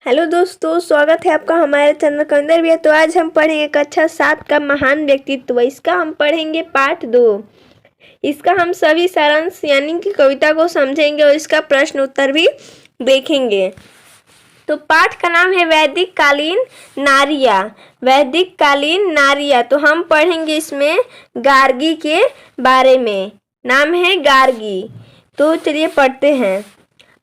Hello दोस्तों, स्वागत है आपका हमारे चैनल के अंदर भी। तो आज हम पढ़ेंगे कक्षा 7 का महान व्यक्तित्व। इसका हम पढ़ेंगे पाठ 2। इसका हम सभी सारांश यानी कि कविता को समझेंगे और इसका प्रश्न उत्तर भी देखेंगे। तो पाठ का नाम है वैदिक कालीन नारियाँ। वैदिक कालीन नारियाँ। तो हम पढ़ेंगे इसमें गार्गी के बारे में। नाम है गार्गी। तो चलिए पढ़ते हैं।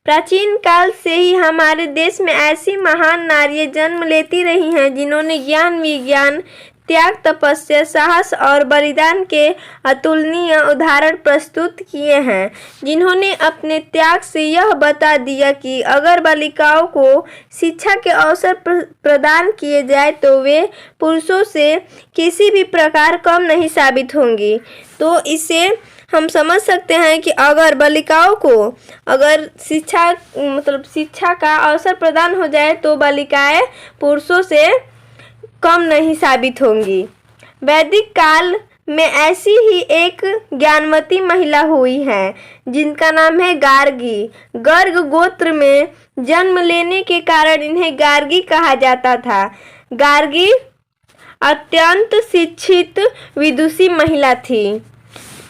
प्राचीन काल से ही हमारे देश में ऐसी महान नारियाँ जन्म लेती रही हैं जिन्होंने ज्ञान, विज्ञान, त्याग, तपस्या, साहस और बलिदान के अतुलनीय उदाहरण प्रस्तुत किए हैं। जिन्होंने अपने त्याग से यह बता दिया कि अगर बालिकाओं को शिक्षा के अवसर प्रदान किए जाए तो वे पुरुषों से किसी भी प्रकार कम नहीं साबित होंगी। तो इसे हम समझ सकते हैं कि अगर बालिकाओं को शिक्षा का अवसर प्रदान हो जाए तो बालिकाएं पुरुषों से कम नहीं साबित होंगी। वैदिक काल में ऐसी ही एक ज्ञानवती महिला हुई है जिनका नाम है गार्गी। गर्ग गोत्र में जन्म लेने के कारण इन्हें गार्गी कहा जाता था। गार्गी अत्यंत शिक्षित विदुषी महिला थी।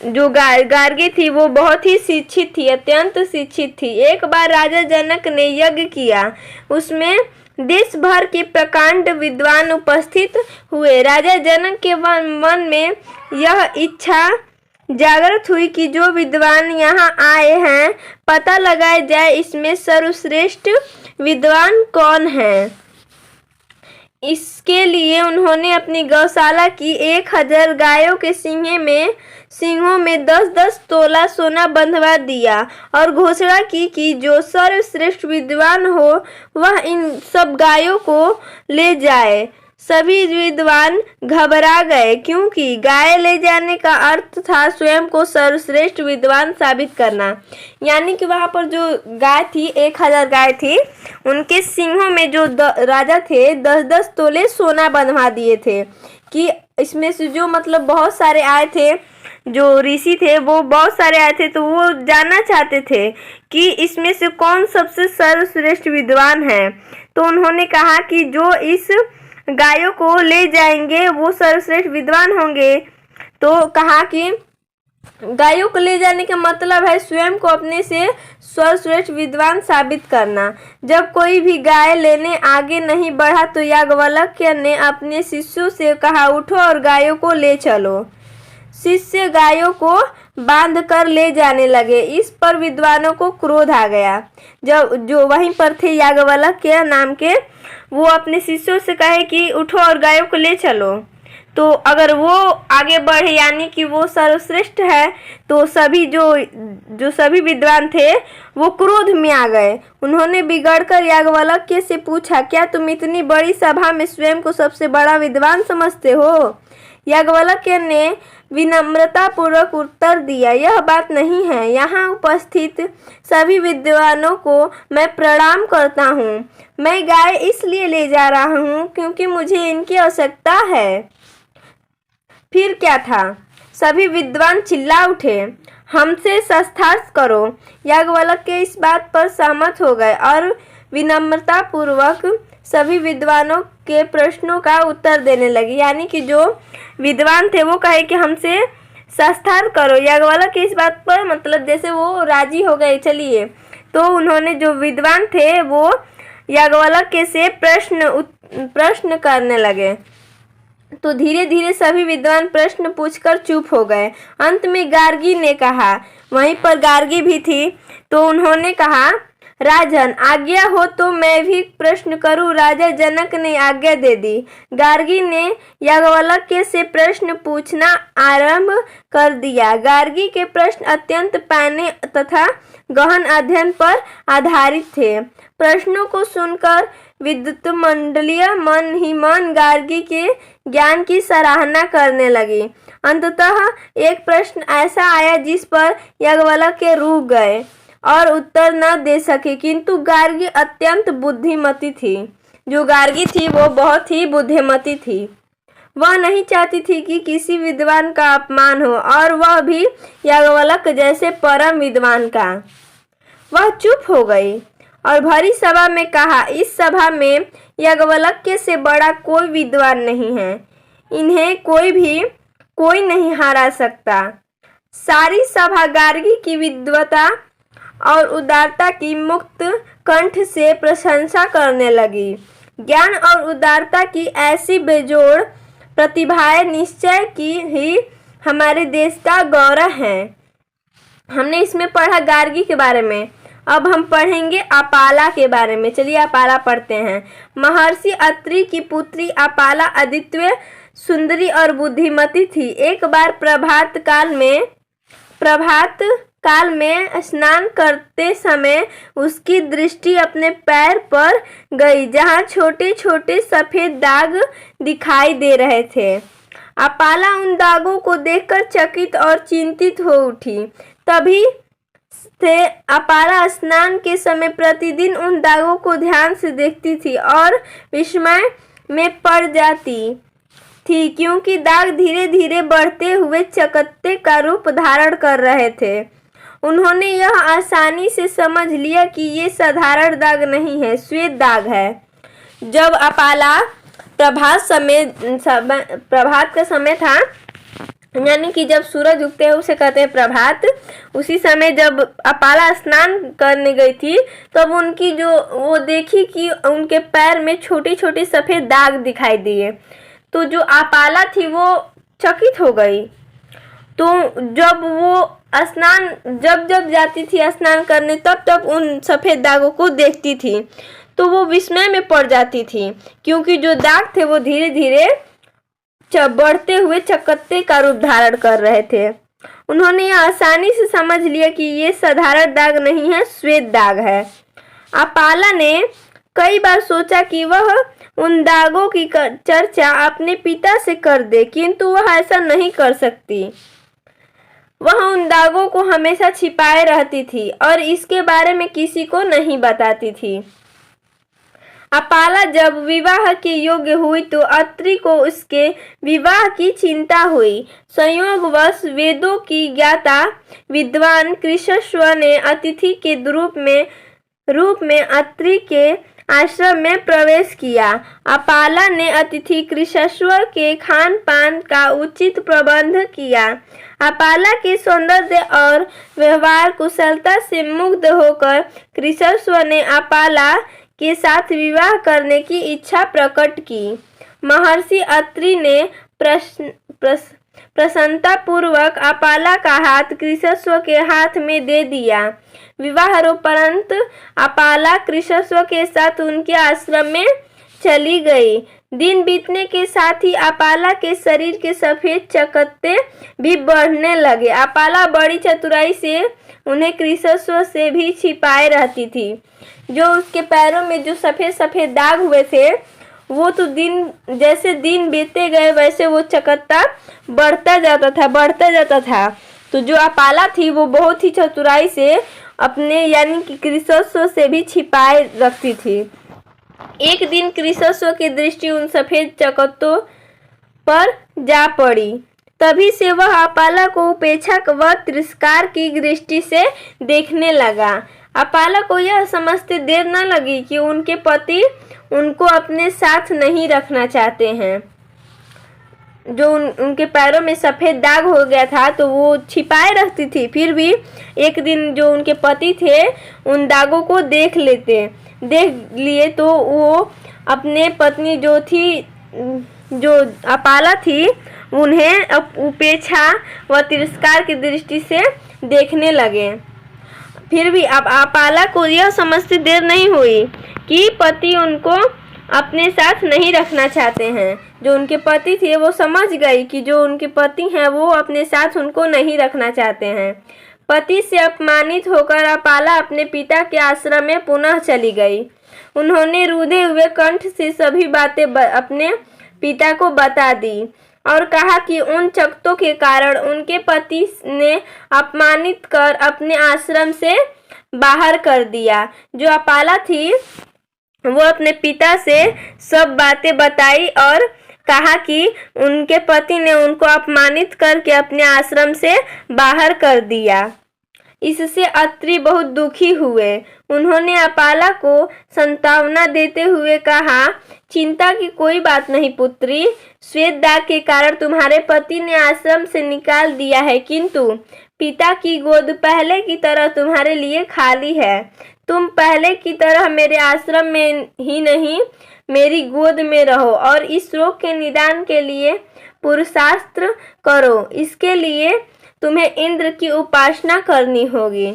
जो गार्गी थी वो बहुत ही शिक्षित थी, अत्यंत शिक्षित थी। एक बार राजा जनक ने यज्ञ किया, उसमें देश भर के प्रकांड विद्वान उपस्थित हुए। राजा जनक के मन में यह इच्छा जागृत हुई कि जो विद्वान यहाँ आए हैं पता लगाया जाए इसमें सर्वश्रेष्ठ विद्वान कौन है। इसके लिए उन्होंने अपनी गौशाला की 1000 गायों के सींगों में 10-10 तोला सोना बंधवा दिया और घोषणा की कि जो सर्वश्रेष्ठ विद्वान हो वह इन सब गायों को ले जाए। सभी विद्वान घबरा गए क्योंकि गाय ले जाने का अर्थ था स्वयं को सर्वश्रेष्ठ विद्वान साबित करना। यानी कि वहाँ पर जो गाय थी, 1000 गाय थी, उनके सिंहों में जो राजा थे 10-10 तोले सोना बंधवा दिए थे कि इसमें से जो बहुत सारे आए थे, जो ऋषि थे वो बहुत सारे आए थे, तो वो जानना चाहते थे कि इसमें से कौन सबसे सर्वश्रेष्ठ विद्वान है। तो उन्होंने कहा कि जो इस गायों को ले जाएंगे वो सर्वश्रेष्ठ विद्वान होंगे। तो कहा कि गायों को ले जाने का मतलब है स्वयं को अपने से सर्वश्रेष्ठ विद्वान साबित करना। जब कोई भी गाय लेने आगे नहीं बढ़ा तो याज्ञवल्क्य ने अपने शिष्यों से कहा, उठो और गायों को ले चलो। शिष्य गायों को बांध कर ले जाने लगे। इस पर विद्वानों को क्रोध आ गया। जब जो वहीं पर थे याज्ञवल्क्य नाम के, वो अपने शिष्यों से कहे कि उठो और गायों को ले चलो। तो अगर वो आगे बढ़े यानी कि वो सर्वश्रेष्ठ है तो सभी विद्वान थे वो क्रोध में आ गए। उन्होंने बिगड़कर याज्ञवल्क्य से पूछा, क्या तुम इतनी बड़ी सभा में स्वयं को सबसे बड़ा विद्वान समझते हो? याज्ञवल्क्य ने विनम्रता पूर्वक उत्तर दिया, यह बात नहीं है। यहाँ उपस्थित सभी विद्वानों को मैं प्रणाम करता हूँ। मैं गाय इसलिए ले जा रहा हूँ क्योंकि मुझे इनकी आवश्यकता है। फिर क्या था? सभी विद्वान चिल्ला उठे, हमसे शास्त्रार्थ करो। याज्ञवल्क्य इस बात पर सहमत हो गए और विनम्रता पूर्वक सभी विद्वानों के प्रश्नों का उत्तर देने लगे। यानी कि जो विद्वान थे वो कहे कि हमसे शास्त्रार्थ करो। याज्ञवल्क्य इस बात पर जैसे वो राजी हो गए। चलिए, तो उन्होंने जो विद्वान थे वो याज्ञवल्क्य से प्रश्न करने लगे। तो धीरे धीरे सभी विद्वान प्रश्न पूछकर चुप हो गए। अंत में गार्गी ने कहा, वहीं पर गार्गी भी थी, तो उन्होंने कहा, राजन आज्ञा हो तो मैं भी प्रश्न करूं। राजा जनक ने आज्ञा दे दी। गार्गी ने याज्ञवल्क्य से प्रश्न पूछना आरंभ कर दिया। गार्गी के प्रश्न अत्यंत पैने तथा गहन अध्ययन पर आधारित थे। प्रश्नों को सुनकर विद्वत मंडलियां मन ही मन गार्गी के ज्ञान की सराहना करने लगी। अंततः एक प्रश्न ऐसा आया जिस पर याज्ञवल्क्य रुक गए और उत्तर न दे सके, किंतु गार्गी अत्यंत बुद्धिमती थी। जो गार्गी थी वो बहुत ही बुद्धिमती थी। वह नहीं चाहती थी कि किसी विद्वान का अपमान हो, और वह भी याज्ञवल्क्य जैसे परम विद्वान का। वह चुप हो गई और भरी सभा में कहा, इस सभा में याज्ञवल्क्य से बड़ा कोई विद्वान नहीं है, इन्हें कोई नहीं हरा सकता। सारी सभा गार्गी की विद्वता और उदारता की मुक्त कंठ से प्रशंसा करने लगी। ज्ञान और उदारता की ऐसी बेजोड़ प्रतिभाएं निश्चय की ही हमारे देश का गौरव है। हमने इसमें पढ़ा गार्गी के बारे में। अब हम पढ़ेंगे अपाला के बारे में। चलिए अपाला पढ़ते हैं। महर्षि अत्रि की पुत्री अपाला अद्वितीय सुंदरी और बुद्धिमती थी। एक बार प्रभात काल में स्नान करते समय उसकी दृष्टि अपने पैर पर गई, जहाँ छोटे छोटे सफेद दाग दिखाई दे रहे थे। अपाला उन दागों को देखकर चकित और चिंतित हो उठी। तभी से अपाला स्नान के समय प्रतिदिन उन दागों को ध्यान से देखती थी और विस्मय में पड़ जाती थी, क्योंकि दाग धीरे धीरे बढ़ते हुए चकत्ते का रूप धारण कर रहे थे। उन्होंने यह आसानी से समझ लिया कि ये साधारण दाग नहीं है, श्वेत दाग है। जब अपाला प्रभात का समय था, यानी कि जब सूरज उगते हैं उसे कहते हैं प्रभात, उसी समय जब अपाला स्नान करने गई थी तब उनकी वो देखी कि उनके पैर में छोटे छोटे सफ़ेद दाग दिखाई दिए। तो जो अपाला थी वो चकित हो गई। तो जब वो जब जाती थी स्नान करने तब उन सफ़ेद दागों को देखती थी, तो वो विस्मय में पड़ जाती थी, क्योंकि जो दाग थे वो धीरे धीरे बढ़ते हुए चकत्ते का रूप धारण कर रहे थे। उन्होंने यह आसानी से समझ लिया कि ये साधारण दाग नहीं है, श्वेत दाग है। अपाला ने कई बार सोचा कि वह उन दागों की चर्चा अपने पिता से कर दे, किंतु वह ऐसा नहीं कर सकती। वह उन दागों को हमेशा छिपाए रहती थी और इसके बारे में किसी को नहीं बताती थी। अपाला जब विवाह के योग्य हुई तो अत्रि को उसके विवाह की चिंता हुई। संयोगवश वेदों की ज्ञाता विद्वान कृशस्व ने अतिथि के रूप में अत्रि के आश्रम में प्रवेश किया। अपाला ने अतिथि कृशस्व के खान पान का उचित प्रबंध किया। अपाला के सौंदर्य और व्यवहार कुशलता से मुग्ध होकर कृशस्व ने अपाला के साथ विवाह करने की इच्छा प्रकट की। महर्षि अत्रि ने प्रसन्नतापूर्वक अपाला का हाथ कृशस्व के हाथ में दे दिया। विवाहोपरांत अपाला कृशस्व के साथ उनके आश्रम में चली गई। दिन बीतने के साथ ही अपाला के शरीर के सफेद चकत्ते भी बढ़ने लगे। अपाला बड़ी चतुराई से उन्हें कृशस्व से भी छिपाए रहती थी। जो उसके पैरों में जो सफेद सफेद दाग हुए थे वो तो जैसे दिन बीते गए वैसे वो चकत्ता बढ़ता जाता था। तो जो अपाला थी वो बहुत ही चतुराई से अपने यानी कि कृशस्व से भी छिपाए रखती थी। एक दिन कृशस्व की दृष्टि उन सफेद चकत्तों पर जा पड़ी। तभी से वह अपाला को उपेक्षा व तिरस्कार की दृष्टि से देखने लगा। अपाला को यह समझते देर न लगी कि उनके पति उनको अपने साथ नहीं रखना चाहते हैं। जो उनके पैरों में सफ़ेद दाग हो गया था तो वो छिपाए रखती थी, फिर भी एक दिन जो उनके पति थे उन दागों को देख लिए तो वो अपने पत्नी जो अपाला थी उन्हें उपेक्षा व तिरस्कार की दृष्टि से देखने लगे। फिर भी अब अपाला को यह समझते देर नहीं हुई कि पति उनको अपने साथ नहीं रखना चाहते हैं। जो उनके पति थे वो समझ गई कि जो उनके पति हैं वो अपने साथ उनको नहीं रखना चाहते हैं। पति से अपमानित होकर अपाला अपने पिता के आश्रम में पुनः चली गई। उन्होंने रूधे हुए कंठ से सभी बातें अपने पिता को बता दी और कहा कि उन चकत्तों के कारण उनके पति ने अपमानित कर अपने आश्रम से बाहर कर दिया। जो अपाला थी वो अपने पिता से सब बातें बताई और कहा कि उनके पति ने उनको अपमानित करके अपने आश्रम से बाहर कर दिया। इससे अत्रि बहुत दुखी हुए। उन्होंने अपाला को सांत्वना देते हुए कहा, चिंता की कोई बात नहीं पुत्री, श्वेत दाग के कारण तुम्हारे पति ने आश्रम से निकाल दिया है, किंतु पिता की गोद पहले की तरह तुम्हारे लिए खाली है। तुम पहले की तरह मेरे आश्रम में ही नहीं, मेरी गोद में रहो और इस रोग के निदान के लिए पुरुषार्थ करो। इसके लिए तुम्हें इंद्र की उपासना करनी होगी।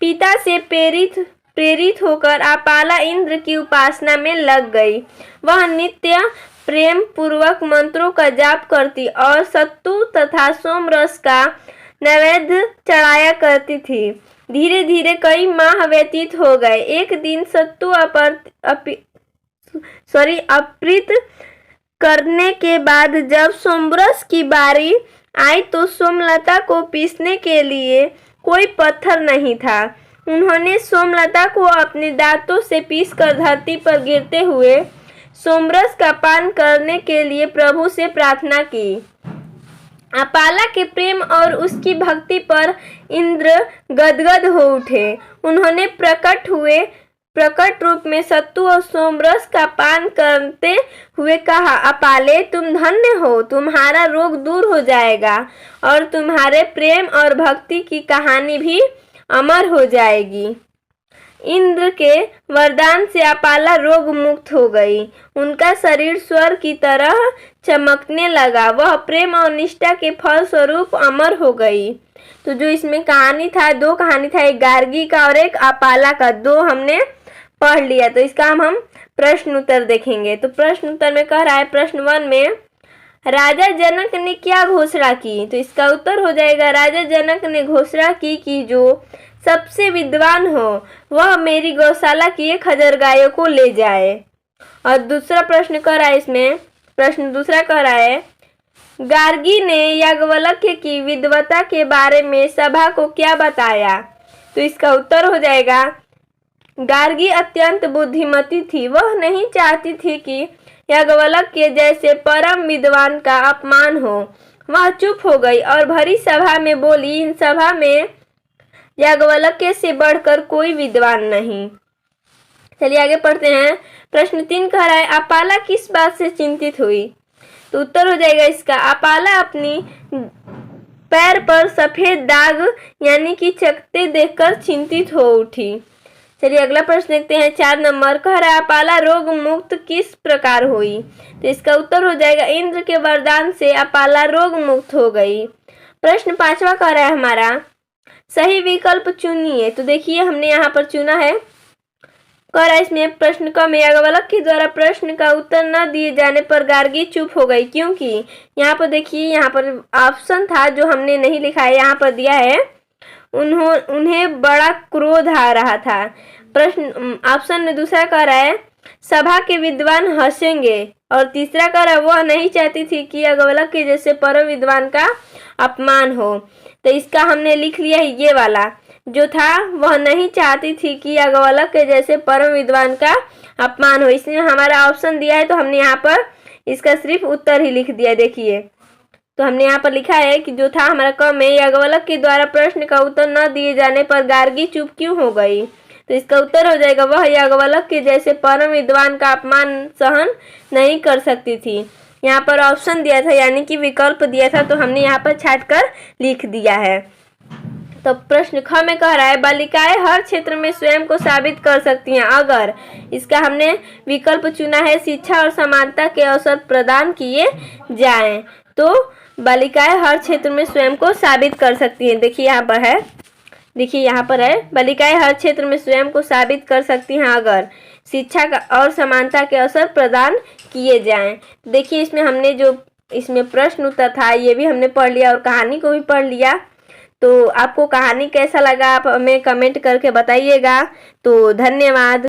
पिता से प्रेरित होकर अपाला इंद्र की उपासना में लग गई। वह नित्य प्रेम पूर्वक मंत्रों का जाप करती और सत्तू तथा सोमरस का नैवेद्य चढ़ाया करती थी। धीरे धीरे कई माह व्यतीत हो गए। एक दिन सत्तू अपृत करने के बाद जब सोमरस की बारी आई तो सोमलता को पीसने के लिए कोई पत्थर नहीं था। उन्होंने सोमलता को अपने दांतों से पीसकर धरती पर गिरते हुए सोमरस का पान करने के लिए प्रभु से प्रार्थना की। अपाला के प्रेम और उसकी भक्ति पर इंद्र गदगद हो उठे। उन्होंने प्रकट रूप में सत्तू और सोमरस का पान करते हुए कहा, अपाले तुम धन्य हो, तुम्हारा रोग दूर हो जाएगा और तुम्हारे प्रेम और भक्ति की कहानी भी अमर हो जाएगी। इंद्र के वरदान से अपाला रोग मुक्त हो गई। उनका शरीर स्वर्ग की तरह चमकने लगा। वह प्रेम और निष्ठा के फल स्वरूप अमर हो गई। तो जो इसमें कहानी था, दो कहानी था, एक गार्गी का और एक अपाला का, दो हमने पढ़ लिया। तो इसका हम प्रश्न उत्तर देखेंगे। तो प्रश्न उत्तर में कह रहा है, प्रश्न 1 में राजा जनक ने क्या घोषणा की? तो इसका उत्तर हो जाएगा, राजा जनक ने घोषणा की कि जो सबसे विद्वान हो वह मेरी गौशाला की 1000 गायों को ले जाए। और दूसरा प्रश्न कह रहा है, इसमें प्रश्न दूसरा कह रहा है, गार्गी ने याज्ञवल्क्य की विद्वता के बारे में सभा को क्या बताया? तो इसका उत्तर हो जाएगा, गार्गी अत्यंत बुद्धिमती थी। वह नहीं चाहती थी कि याज्ञवल्क्य जैसे परम विद्वान का अपमान हो। वह चुप हो गई और भरी सभा में बोली, इन सभा में याज्ञवल्क्य से बढ़कर कोई विद्वान नहीं। चलिए आगे पढ़ते हैं। प्रश्न 3 कह रहा है, अपाला किस बात से चिंतित हुई? तो उत्तर हो जाएगा इसका, अपाला अपनी पैर पर सफेद दाग यानी कि चकत्ते देखकर चिंतित हो उठी। चलिए अगला प्रश्न देखते हैं। 4 नंबर कह रहा है, अपाला रोग मुक्त किस प्रकार हुई? तो इसका उत्तर हो जाएगा, इंद्र के वरदान से अपाला रोग मुक्त हो गई। प्रश्न 5वां कह रहा है हमारा, सही विकल्प चुनिए। तो देखिए हमने यहाँ पर चुना है, कह रहा है इसमें प्रश्न क में याज्ञवल्क्य के द्वारा प्रश्न का उत्तर न दिए जाने पर गार्गी चुप हो गई, क्योंकि यहाँ पर देखिए, यहाँ पर ऑप्शन था जो हमने नहीं लिखा है, यहाँ पर दिया है उन्हें बड़ा क्रोध आ रहा था। प्रश्न ऑप्शन में दूसरा कह रहा है, सभा के विद्वान हंसेंगे। और तीसरा कह रहा है, वह नहीं चाहती थी कि याज्ञवल्क्य जैसे परम विद्वान का अपमान हो। तो इसका हमने लिख लिया है, ये वाला जो था, वह नहीं चाहती थी कि याज्ञवल्क्य जैसे परम विद्वान का अपमान हो। इसमें हमारा ऑप्शन दिया है तो हमने यहाँ पर इसका सिर्फ उत्तर ही लिख दिया। देखिए तो हमने यहाँ पर लिखा है कि जो था हमारा क में, याज्ञवल्क्य के द्वारा प्रश्न का उत्तर न दिए जाने पर गार्गी चुप क्यों हो गई? तो इसका उत्तर हो जाएगा, वह याज्ञवल्क्य जैसे परम विद्वान का अपमान सहन नहीं कर सकती थी। यहाँ पर ऑप्शन दिया था यानी कि विकल्प दिया था, तो हमने यहाँ पर छाट कर लिख दिया है। तो प्रश्न ख में कह रहा है, बालिकाएं हर क्षेत्र में स्वयं को साबित कर सकती हैं अगर, इसका हमने विकल्प चुना है, शिक्षा और समानता के अवसर प्रदान किए जाएं। तो बालिकाएं हर क्षेत्र में स्वयं को साबित कर सकती हैं। देखिए यहाँ पर है, देखिए यहाँ पर है, बालिकाएं हर क्षेत्र में स्वयं को साबित कर सकती हैं अगर शिक्षा का और समानता के अवसर प्रदान किए जाएं। देखिए इसमें हमने जो इसमें प्रश्न उत्तर था ये भी हमने पढ़ लिया और कहानी को भी पढ़ लिया। तो आपको कहानी कैसा लगा आप हमें कमेंट करके बताइएगा। तो धन्यवाद।